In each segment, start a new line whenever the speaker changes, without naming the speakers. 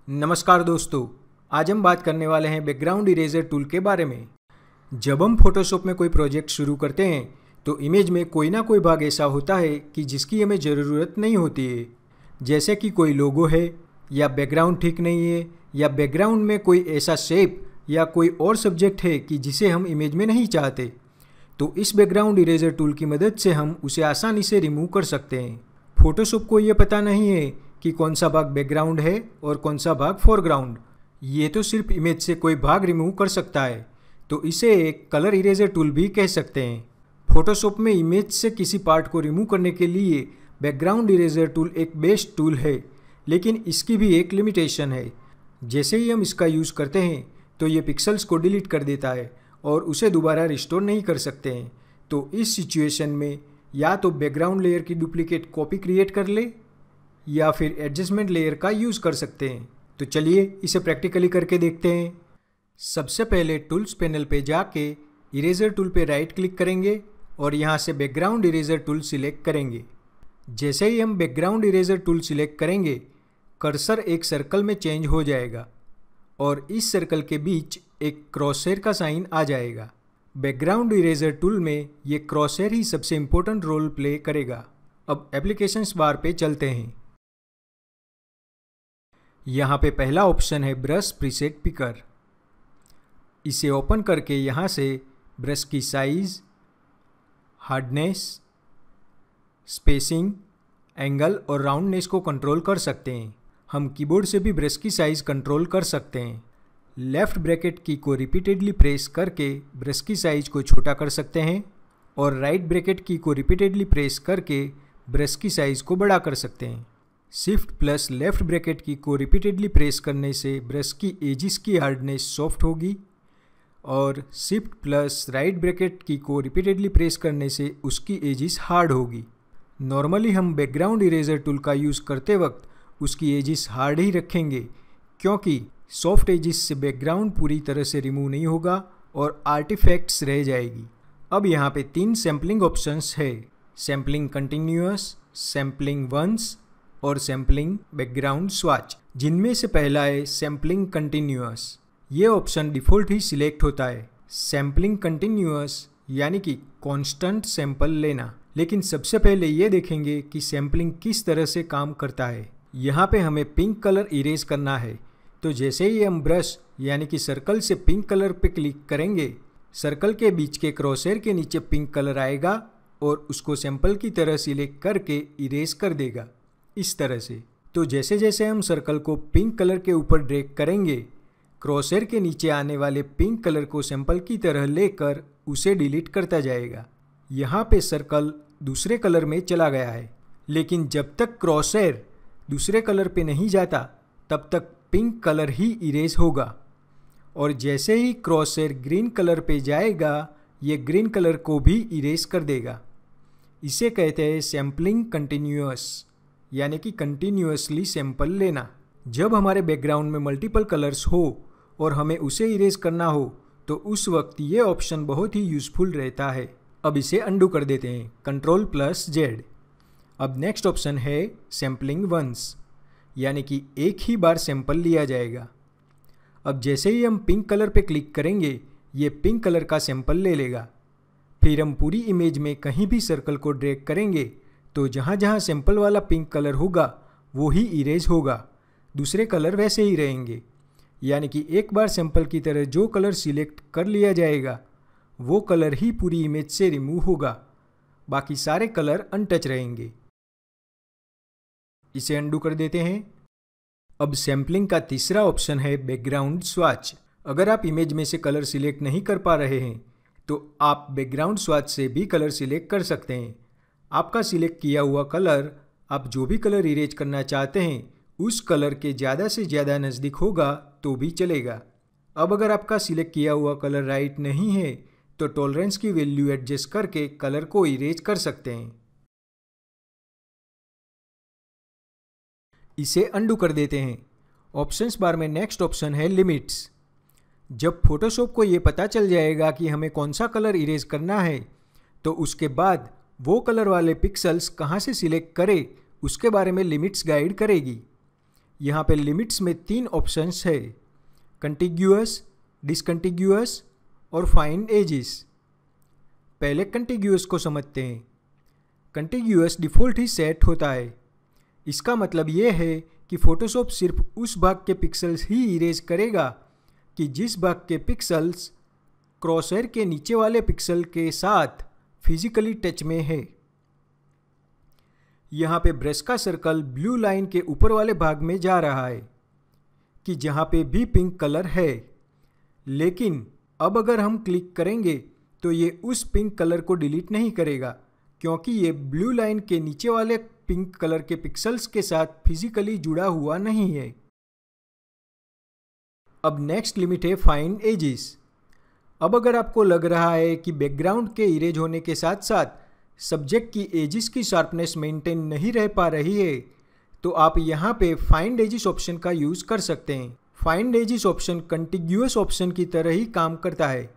नमस्कार दोस्तों, आज हम बात करने वाले हैं बैकग्राउंड इरेजर टूल के बारे में। जब हम फोटोशॉप में कोई प्रोजेक्ट शुरू करते हैं तो इमेज में कोई ना कोई भाग ऐसा होता है कि जिसकी हमें ज़रूरत नहीं होती है, जैसे कि कोई लोगो है या बैकग्राउंड ठीक नहीं है या बैकग्राउंड में कोई ऐसा शेप या कोई और सब्जेक्ट है कि जिसे हम इमेज में नहीं चाहते। तो इस बैकग्राउंड इरेजर टूल की मदद से हम उसे आसानी से रिमूव कर सकते हैं। फोटोशॉप को ये पता नहीं है कि कौन सा भाग बैकग्राउंड है और कौन सा भाग फोरग्राउंड। ये तो सिर्फ इमेज से कोई भाग रिमूव कर सकता है, तो इसे एक कलर इरेजर टूल भी कह सकते हैं। फोटोशॉप में इमेज से किसी पार्ट को रिमूव करने के लिए बैकग्राउंड इरेजर टूल एक बेस्ट टूल है, लेकिन इसकी भी एक लिमिटेशन है। जैसे ही हम इसका यूज़ करते हैं तो ये पिक्सल्स को डिलीट कर देता है और उसे दोबारा रिस्टोर नहीं कर सकते हैं। तो इस सिचुएशन में या तो बैकग्राउंड लेयर की डुप्लीकेट कॉपी क्रिएट कर ले या फिर एडजस्टमेंट लेयर का यूज़ कर सकते हैं। तो चलिए इसे प्रैक्टिकली करके देखते हैं। सबसे पहले टूल्स पैनल पे जाके इरेजर टूल पे राइट क्लिक करेंगे और यहाँ से बैकग्राउंड इरेजर टूल सिलेक्ट करेंगे। जैसे ही हम बैकग्राउंड इरेजर टूल सिलेक्ट करेंगे, कर्सर एक सर्कल में चेंज हो जाएगा और इस सर्कल के बीच एक क्रॉसहेयर का साइन आ जाएगा। बैकग्राउंड इरेजर टूल में ये क्रॉसहेयर ही सबसे इम्पोर्टेंट रोल प्ले करेगा। अब एप्लीकेशंस बार पे चलते हैं। यहाँ पे पहला ऑप्शन है ब्रश प्रीसेट पिकर। इसे ओपन करके यहाँ से ब्रश की साइज, हार्डनेस, स्पेसिंग, एंगल और राउंडनेस को कंट्रोल कर सकते हैं। हम कीबोर्ड से भी ब्रश की साइज कंट्रोल कर सकते हैं। लेफ्ट ब्रैकेट की को रिपीटेडली प्रेस करके ब्रश की साइज को छोटा कर सकते हैं और राइट ब्रैकेट की को रिपीटेडली प्रेस करके ब्रश की साइज को बड़ा कर सकते हैं। शिफ्ट प्लस लेफ्ट ब्रैकेट की को रिपीटेडली प्रेस करने से ब्रश की एजिस की हार्डनेस सॉफ्ट होगी और शिफ्ट प्लस राइट ब्रैकेट की को रिपीटेडली प्रेस करने से उसकी एजिस हार्ड होगी। नॉर्मली हम बैकग्राउंड इरेजर टूल का यूज़ करते वक्त उसकी एजिस हार्ड ही रखेंगे, क्योंकि सॉफ्ट एजिस से बैकग्राउंड पूरी तरह से रिमूव नहीं होगा और आर्टिफैक्ट्स रह जाएगी। अब यहाँ पे 3 सैम्पलिंग ऑप्शंस है: सैम्पलिंग कंटिन्यूअस, सैम्पलिंग वंस और सैम्पलिंग बैकग्राउंड स्वाच, जिनमें से पहला है सैम्पलिंग कंटिन्यूअस। ये ऑप्शन डिफ़ॉल्ट ही सिलेक्ट होता है। सैम्पलिंग कंटिन्यूअस यानी कि कांस्टेंट सैंपल लेना। लेकिन सबसे पहले ये देखेंगे कि सैम्पलिंग किस तरह से काम करता है। यहाँ पे हमें पिंक कलर इरेज करना है, तो जैसे ही हम ब्रश यानी कि सर्कल से पिंक कलर पे क्लिक करेंगे, सर्कल के बीच के क्रॉसहेयर के नीचे पिंक कलर आएगा और उसको सैंपल की तरह सिलेक्ट करके इरेज कर देगा, इस तरह से। तो जैसे जैसे हम सर्कल को पिंक कलर के ऊपर ड्रैग करेंगे, क्रॉसहेयर के नीचे आने वाले पिंक कलर को सैंपल की तरह लेकर उसे डिलीट करता जाएगा। यहाँ पे सर्कल दूसरे कलर में चला गया है, लेकिन जब तक क्रॉसहेयर दूसरे कलर पे नहीं जाता तब तक पिंक कलर ही इरेज होगा और जैसे ही क्रॉसहेयर ग्रीन कलर पे जाएगा, ये ग्रीन कलर को भी इरेज कर देगा। इसे कहते हैं सैम्पलिंग कंटिन्यूअस, यानी कि कंटिन्यूअसली सैंपल लेना। जब हमारे बैकग्राउंड में मल्टीपल कलर्स हो और हमें उसे इरेज करना हो तो उस वक्त ये ऑप्शन बहुत ही यूज़फुल रहता है। अब इसे अंडू कर देते हैं, Ctrl+Z। अब नेक्स्ट ऑप्शन है सैम्पलिंग वंस, यानी कि एक ही बार सैंपल लिया जाएगा। अब जैसे ही हम पिंक कलर पे क्लिक करेंगे, ये पिंक कलर का सैंपल ले लेगा। फिर हम पूरी इमेज में कहीं भी सर्कल को ड्रैग करेंगे तो जहाँ जहाँ सैंपल वाला पिंक कलर होगा वो ही इरेज होगा, दूसरे कलर वैसे ही रहेंगे। यानी कि एक बार सैंपल की तरह जो कलर सिलेक्ट कर लिया जाएगा वो कलर ही पूरी इमेज से रिमूव होगा, बाकी सारे कलर अनटच रहेंगे। इसे अंडू कर देते हैं। अब सैम्पलिंग का तीसरा ऑप्शन है बैकग्राउंड स्वाच। अगर आप इमेज में से कलर सिलेक्ट नहीं कर पा रहे हैं तो आप बैकग्राउंड स्वाच से भी कलर सिलेक्ट कर सकते हैं। आपका सिलेक्ट किया हुआ कलर आप जो भी कलर इरेज करना चाहते हैं उस कलर के ज़्यादा से ज़्यादा नज़दीक होगा तो भी चलेगा। अब अगर आपका सिलेक्ट किया हुआ कलर राइट नहीं है तो टॉलरेंस की वैल्यू एडजस्ट करके कलर को इरेज कर सकते हैं। इसे अंडू कर देते हैं। ऑप्शंस बार में नेक्स्ट ऑप्शन है लिमिट्स। जब फोटोशॉप को ये पता चल जाएगा कि हमें कौन सा कलर इरेज करना है तो उसके बाद वो कलर वाले पिक्सल्स कहाँ से सिलेक्ट करें उसके बारे में लिमिट्स गाइड करेगी। यहाँ पे लिमिट्स में 3 ऑप्शंस है, कंटिग्यूअस, डिसकंटिग्यूअस और फाइंड एजेस। पहले कंटिग्यूअस को समझते हैं। कंटिग्यूअस डिफ़ॉल्ट ही सेट होता है। इसका मतलब ये है कि फोटोशॉप सिर्फ उस भाग के पिक्सेल्स ही इरेज करेगा कि जिस भाग के पिक्सेल्स क्रॉसहेयर के नीचे वाले पिक्सल के साथ फिजिकली टच में है। यहाँ पे ब्रश का सर्कल ब्लू लाइन के ऊपर वाले भाग में जा रहा है कि जहाँ पे भी पिंक कलर है, लेकिन अब अगर हम क्लिक करेंगे तो ये उस पिंक कलर को डिलीट नहीं करेगा, क्योंकि ये ब्लू लाइन के नीचे वाले पिंक कलर के पिक्सेल्स के साथ फिजिकली जुड़ा हुआ नहीं है। अब नेक्स्ट लिमिट है फाइंड एजेस। अब अगर आपको लग रहा है कि बैकग्राउंड के इरेज होने के साथ साथ सब्जेक्ट की एजेस की शार्पनेस मेंटेन नहीं रह पा रही है, तो आप यहाँ पे फाइंड एजेस ऑप्शन का यूज़ कर सकते हैं। फाइंड एजेस ऑप्शन कंटिग्यूअस ऑप्शन की तरह ही काम करता है।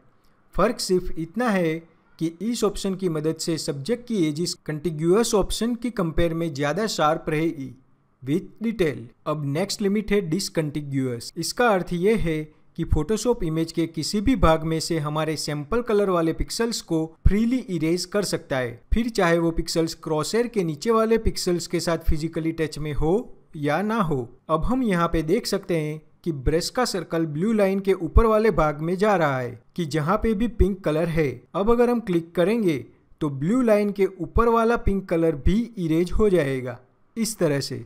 फ़र्क सिर्फ इतना है कि इस ऑप्शन की मदद से सब्जेक्ट की एजेस कंटिग्यूअस ऑप्शन की कंपेयर में ज़्यादा शार्प रहेगी विथ डिटेल। अब नेक्स्ट लिमिट है डिसकंटिग्यूअस। इसका अर्थ ये है कि फोटोशॉप इमेज के किसी भी भाग में से हमारे सैंपल कलर वाले पिक्सेल्स को फ्रीली इरेज कर सकता है, फिर चाहे वो पिक्सेल्स क्रॉसहेयर के नीचे वाले पिक्सेल्स के साथ फिजिकली टच में हो या ना हो। अब हम यहाँ पे देख सकते हैं कि ब्रश का सर्कल ब्लू लाइन के ऊपर वाले भाग में जा रहा है कि जहाँ पे भी पिंक कलर है। अब अगर हम क्लिक करेंगे तो ब्लू लाइन के ऊपर वाला पिंक कलर भी इरेज हो जाएगा इस तरह से।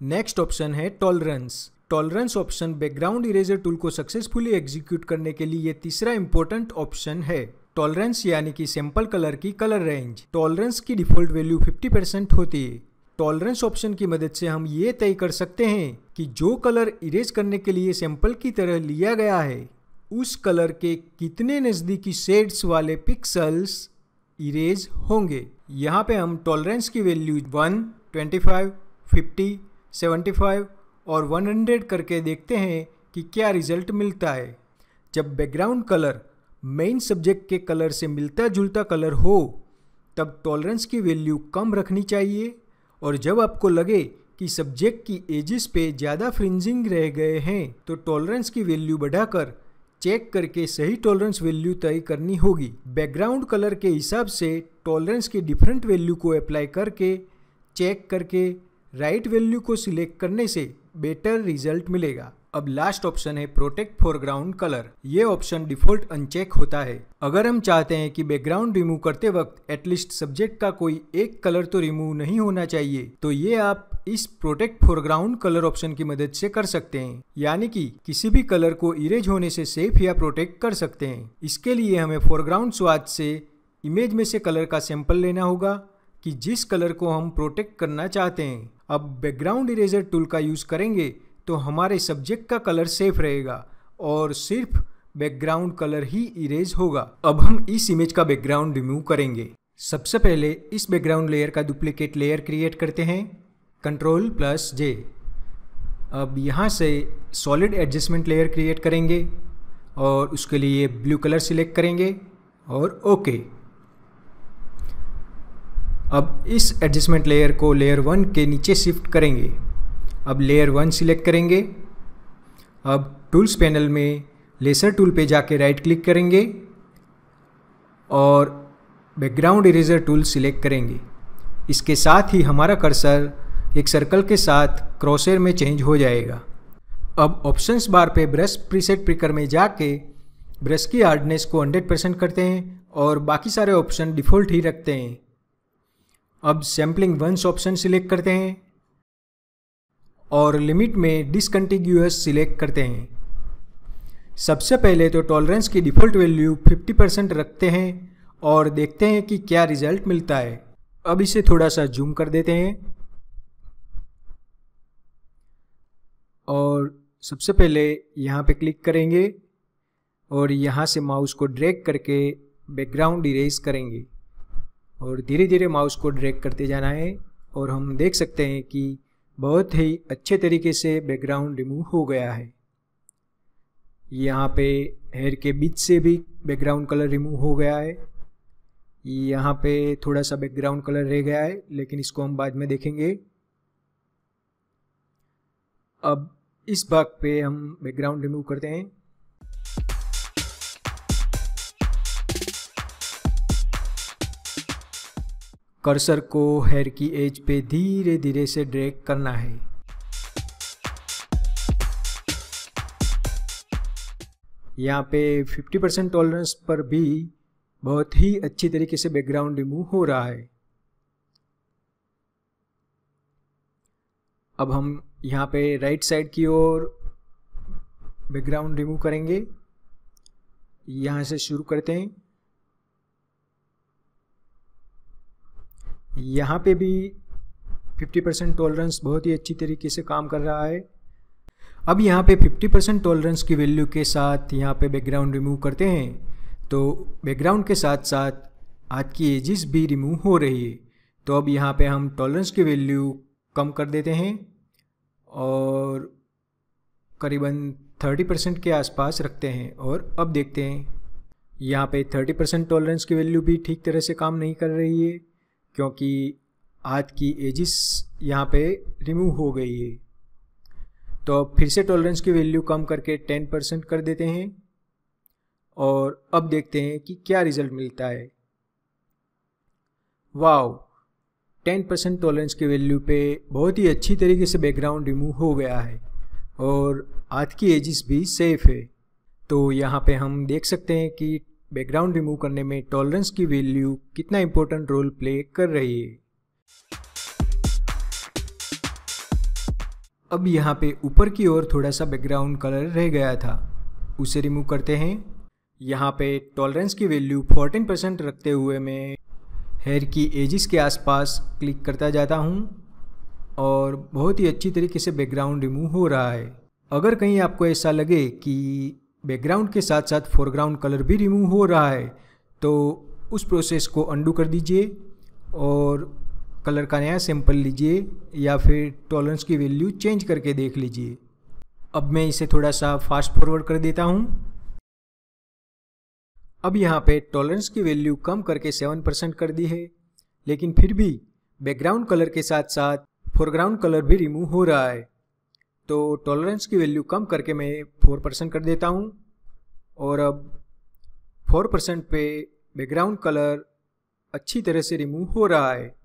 नेक्स्ट ऑप्शन है tolerance. Tolerance option background eraser tool को सक्सेसफुली एग्जीक्यूट करने के लिए तीसरा इंपॉर्टेंट ऑप्शन है। टॉलरेंस यानी कि सैंपल कलर की कलर रेंज। टॉलरेंस की डिफॉल्ट वैल्यू 50% होती है। टॉलरेंस ऑप्शन की मदद से हम ये तय कर सकते हैं कि जो कलर इरेज करने के लिए सैंपल की तरह लिया गया है उस कलर के कितने नज़दीकी शेड्स वाले पिक्सेल्स इरेज होंगे। यहाँ पे हम टॉलरेंस की वैल्यू 1, 25, 50, 75 और 100 करके देखते हैं कि क्या रिजल्ट मिलता है। जब बैकग्राउंड कलर मेन सब्जेक्ट के कलर से मिलता जुलता कलर हो तब टॉलरेंस की वैल्यू कम रखनी चाहिए, और जब आपको लगे कि सब्जेक्ट की एजेस पे ज़्यादा फ्रिंजिंग रह गए हैं तो टॉलरेंस की वैल्यू बढ़ाकर चेक करके सही टॉलरेंस वैल्यू तय करनी होगी। बैकग्राउंड कलर के हिसाब से टॉलरेंस की डिफरेंट वैल्यू को अप्लाई करके चेक करके राइट वैल्यू को सिलेक्ट करने से बेटर रिजल्ट मिलेगा। अब लास्ट ऑप्शन है प्रोटेक्ट फोरग्राउंड कलर। ये ऑप्शन डिफॉल्ट अनचेक होता है। अगर हम चाहते हैं कि बैकग्राउंड रिमूव करते वक्त एटलीस्ट सब्जेक्ट का कोई एक कलर तो रिमूव नहीं होना चाहिए, तो ये आप इस प्रोटेक्ट फोरग्राउंड कलर ऑप्शन की मदद से कर सकते हैं, यानी कि किसी भी कलर को इरेज होने से सेफ या प्रोटेक्ट कर सकते हैं। इसके लिए हमें फोरग्राउंड स्वाच से इमेज में से कलर का सैंपल लेना होगा कि जिस कलर को हम प्रोटेक्ट करना चाहते हैं। अब बैकग्राउंड इरेजर टूल का यूज़ करेंगे तो हमारे सब्जेक्ट का कलर सेफ रहेगा और सिर्फ बैकग्राउंड कलर ही इरेज होगा। अब हम इस इमेज का बैकग्राउंड रिमूव करेंगे। सबसे पहले इस बैकग्राउंड लेयर का डुप्लीकेट लेयर क्रिएट करते हैं, Ctrl+J। अब यहाँ से सॉलिड एडजस्टमेंट लेयर क्रिएट करेंगे और उसके लिए ब्लू कलर सिलेक्ट करेंगे और ओके। अब इस एडजस्टमेंट लेयर को लेयर 1 के नीचे शिफ्ट करेंगे। अब लेयर 1 सिलेक्ट करेंगे। अब टूल्स पैनल में लेसर टूल पे जाके राइट क्लिक करेंगे और बैकग्राउंड इरेजर टूल सिलेक्ट करेंगे। इसके साथ ही हमारा कर्सर एक सर्कल के साथ क्रॉसहेयर में चेंज हो जाएगा। अब ऑप्शंस बार पे ब्रश प्रीसेट पिकर में जाके ब्रश की हार्डनेस को 100% करते हैं और बाकी सारे ऑप्शन डिफ़ॉल्ट ही रखते हैं। अब सैम्पलिंग वंस ऑप्शन सिलेक्ट करते हैं और लिमिट में डिसकंटिग्यूअस सिलेक्ट करते हैं। सबसे पहले तो टॉलरेंस की डिफ़ॉल्ट वैल्यू 50% रखते हैं और देखते हैं कि क्या रिजल्ट मिलता है। अब इसे थोड़ा सा जूम कर देते हैं और सबसे पहले यहाँ पे क्लिक करेंगे और यहाँ से माउस को ड्रैग करके बैकग्राउंड इरेज करेंगे और धीरे धीरे माउस को ड्रैग करते जाना है और हम देख सकते हैं कि बहुत ही अच्छे तरीके से बैकग्राउंड रिमूव हो गया है। यहाँ पे हेयर के बीच से भी बैकग्राउंड कलर रिमूव हो गया है। यहाँ पे थोड़ा सा बैकग्राउंड कलर रह गया है, लेकिन इसको हम बाद में देखेंगे। अब इस भाग पे हम बैकग्राउंड रिमूव करते हैं। कर्सर को हेयर की एज पे धीरे धीरे से ड्रैग करना है। यहाँ पे 50% टॉलरेंस पर भी बहुत ही अच्छी तरीके से बैकग्राउंड रिमूव हो रहा है। अब हम यहाँ पे राइट साइड की ओर बैकग्राउंड रिमूव करेंगे। यहाँ से शुरू करते हैं। यहाँ पे भी 50% टॉलरेंस बहुत ही अच्छी तरीके से काम कर रहा है। अब यहाँ पे 50% टॉलरेंस की वैल्यू के साथ यहाँ पे बैकग्राउंड रिमूव करते हैं, तो बैकग्राउंड के साथ साथ हाथ की एजेस भी रिमूव हो रही है। तो अब यहाँ पे हम टॉलरेंस की वैल्यू कम कर देते हैं और करीबन 30% के आसपास रखते हैं। और अब देखते हैं, यहाँ पे 30% टॉलरेंस की वैल्यू भी ठीक तरह से काम नहीं कर रही है, क्योंकि हाथ की एजेस यहाँ पे रिमूव हो गई है। तो अब फिर से टॉलरेंस की वैल्यू कम करके 10% कर देते हैं और अब देखते हैं कि क्या रिजल्ट मिलता है। वाओ, 10% टॉलरेंस की वैल्यू पे बहुत ही अच्छी तरीके से बैकग्राउंड रिमूव हो गया है और हाथ की एजेस भी सेफ है। तो यहाँ पे हम देख सकते हैं कि बैकग्राउंड रिमूव करने में टॉलरेंस की वैल्यू कितना इंपॉर्टेंट रोल प्ले कर रही है। अब यहाँ पे ऊपर की ओर थोड़ा सा बैकग्राउंड कलर रह गया था, उसे रिमूव करते हैं। यहाँ पे टॉलरेंस की वैल्यू 14% रखते हुए मैं हेयर की एजेस के आसपास क्लिक करता जाता हूँ और बहुत ही अच्छी तरीके से बैकग्राउंड रिमूव हो रहा है। अगर कहीं आपको ऐसा लगे कि बैकग्राउंड के साथ साथ फोरग्राउंड कलर भी रिमूव हो रहा है, तो उस प्रोसेस को अंडू कर दीजिए और कलर का नया सैंपल लीजिए या फिर टॉलरेंस की वैल्यू चेंज करके देख लीजिए। अब मैं इसे थोड़ा सा फास्ट फॉरवर्ड कर देता हूँ। अब यहाँ पे टॉलरेंस की वैल्यू कम करके 7% कर दी है, लेकिन फिर भी बैकग्राउंड कलर के साथ साथ फोरग्राउंड कलर भी रिमूव हो रहा है। तो टॉलरेंस की वैल्यू कम करके मैं 4% कर देता हूँ और अब 4% पे बैकग्राउंड कलर अच्छी तरह से रिमूव हो रहा है।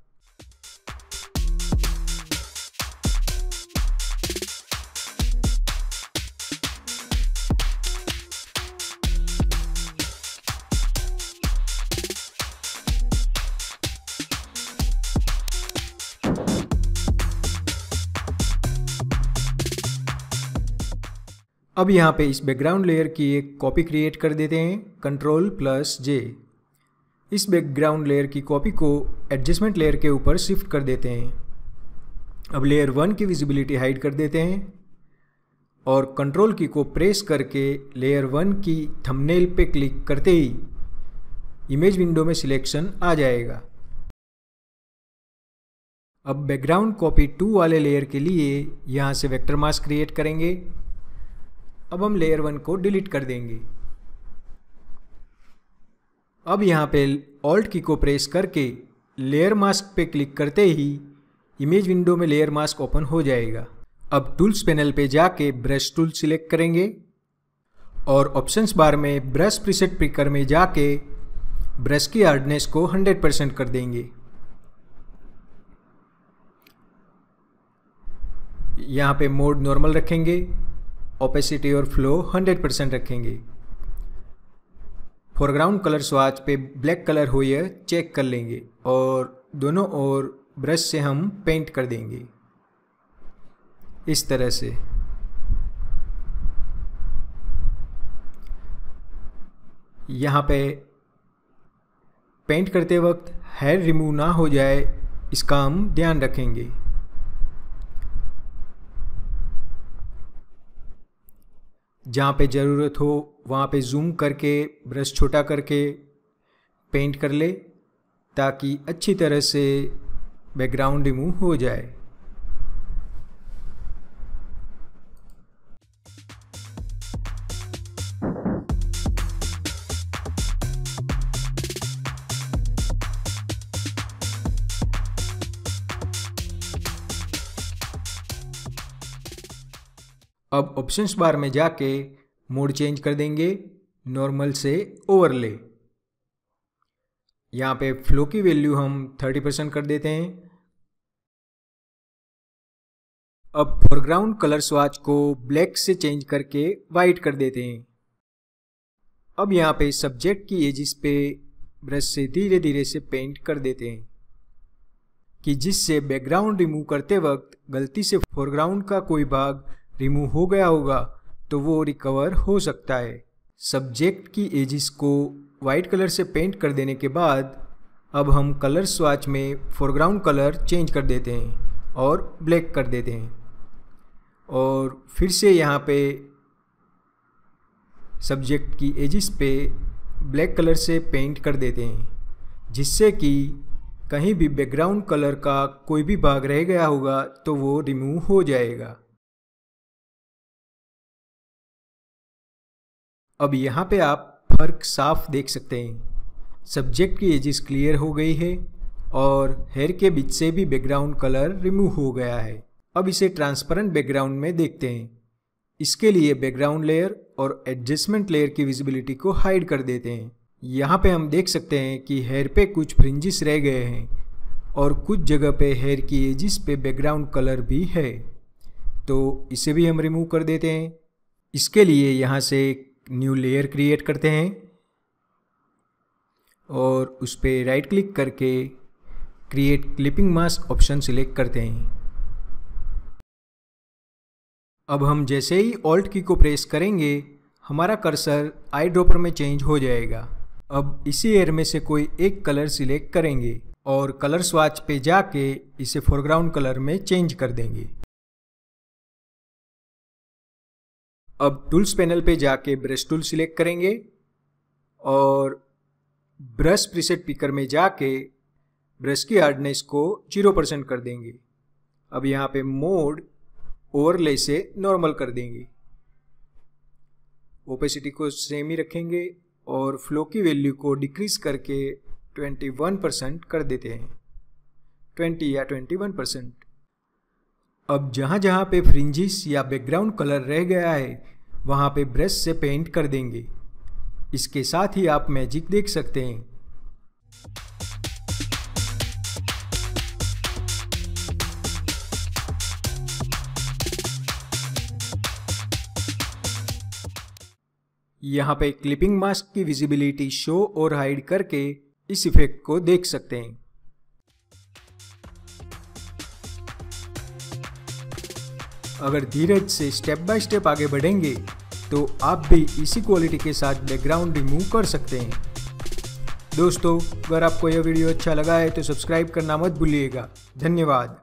अब यहाँ पे इस बैकग्राउंड लेयर की एक कॉपी क्रिएट कर देते हैं, Ctrl+J। इस बैकग्राउंड लेयर की कॉपी को एडजस्टमेंट लेयर के ऊपर शिफ्ट कर देते हैं। अब लेयर 1 की विजिबिलिटी हाइड कर देते हैं और कंट्रोल की को प्रेस करके लेयर 1 की थंबनेल पे क्लिक करते ही इमेज विंडो में सिलेक्शन आ जाएगा। अब बैकग्राउंड कॉपी 2 वाले लेयर के लिए यहाँ से वेक्टर मास्क क्रिएट करेंगे। अब हम लेयर 1 को डिलीट कर देंगे। अब यहाँ पे ऑल्ट की को प्रेस करके लेयर मास्क पे क्लिक करते ही इमेज विंडो में लेयर मास्क ओपन हो जाएगा। अब टूल्स पैनल पे जाके ब्रश टूल सिलेक्ट करेंगे और ऑप्शंस बार में ब्रश प्रीसेट पिकर में जाके ब्रश की हार्डनेस को 100% कर देंगे। यहाँ पे मोड नॉर्मल रखेंगे, ओपेसिटी और फ्लो 100% रखेंगे। फोरग्राउंड कलर स्वाच पे ब्लैक कलर हो यह चेक कर लेंगे और दोनों ओर ब्रश से हम पेंट कर देंगे इस तरह से। यहाँ पे पेंट करते वक्त हेयर रिमूव ना हो जाए, इसका हम ध्यान रखेंगे। जहाँ पे ज़रूरत हो वहाँ पे जूम करके ब्रश छोटा करके पेंट कर ले, ताकि अच्छी तरह से बैकग्राउंड रिमूव हो जाए। अब ऑप्शंस बार में जाके मोड चेंज कर देंगे नॉर्मल से ओवरले। यहाँ पे फ्लो की वैल्यू हम 30% कर देते हैं। अब फोरग्राउंड कलर स्वाच को ब्लैक से चेंज करके वाइट कर देते हैं। अब यहाँ पे सब्जेक्ट की एजिस पे ब्रश से धीरे धीरे से पेंट कर देते हैं कि जिससे बैकग्राउंड रिमूव करते वक्त गलती से फोरग्राउंड का कोई भाग रिमूव हो गया होगा तो वो रिकवर हो सकता है। सब्जेक्ट की एजिस को वाइट कलर से पेंट कर देने के बाद अब हम कलर स्वाच में फोरग्राउंड कलर चेंज कर देते हैं और ब्लैक कर देते हैं और फिर से यहाँ पे सब्जेक्ट की एजिस पे ब्लैक कलर से पेंट कर देते हैं जिससे कि कहीं भी बैकग्राउंड कलर का कोई भी भाग रह गया होगा तो वो रिमूव हो जाएगा। अब यहाँ पे आप फर्क साफ देख सकते हैं। सब्जेक्ट की एजिस क्लियर हो गई है और हेयर के बीच से भी बैकग्राउंड कलर रिमूव हो गया है। अब इसे ट्रांसपेरेंट बैकग्राउंड में देखते हैं। इसके लिए बैकग्राउंड लेयर और एडजस्टमेंट लेयर की विजिबिलिटी को हाइड कर देते हैं। यहाँ पे हम देख सकते हैं कि हेयर पे कुछ फ्रिंजिस रह गए हैं और कुछ जगह पे हेयर की एजिस पे बैकग्राउंड कलर भी है, तो इसे भी हम रिमूव कर देते हैं। इसके लिए यहाँ से एक न्यू लेयर क्रिएट करते हैं और उस पर राइट क्लिक करके create clipping mask option select करते हैं। अब हम जैसे ही ऑल्ट की को प्रेस करेंगे हमारा कर्सर आई ड्रॉपर में चेंज हो जाएगा। अब इसी एयर में से कोई एक कलर सिलेक्ट करेंगे और कलर स्वाच पे जाके इसे फोरग्राउंड कलर में चेंज कर देंगे। अब टूल्स पैनल पे जाके ब्रश टूल सिलेक्ट करेंगे और ब्रश प्रीसेट पिकर में जाके ब्रश की हार्डनेस को 0% कर देंगे। अब यहाँ पे मोड ओवरले से नॉर्मल कर देंगे। ओपेसिटी को सेम ही रखेंगे और फ्लो की वैल्यू को डिक्रीज करके 21% कर देते हैं, 20 या 21%। अब जहाँ जहाँ पे फ्रिंजिस या बैकग्राउंड कलर रह गया है वहाँ पे ब्रश से पेंट कर देंगे। इसके साथ ही आप मैजिक देख सकते हैं। यहाँ पे क्लिपिंग मास्क की विजिबिलिटी शो और हाइड करके इस इफेक्ट को देख सकते हैं। अगर धीरज से स्टेप बाय स्टेप आगे बढ़ेंगे तो आप भी इसी क्वालिटी के साथ बैकग्राउंड रिमूव कर सकते हैं। दोस्तों, अगर आपको यह वीडियो अच्छा लगा है तो सब्सक्राइब करना मत भूलिएगा। धन्यवाद।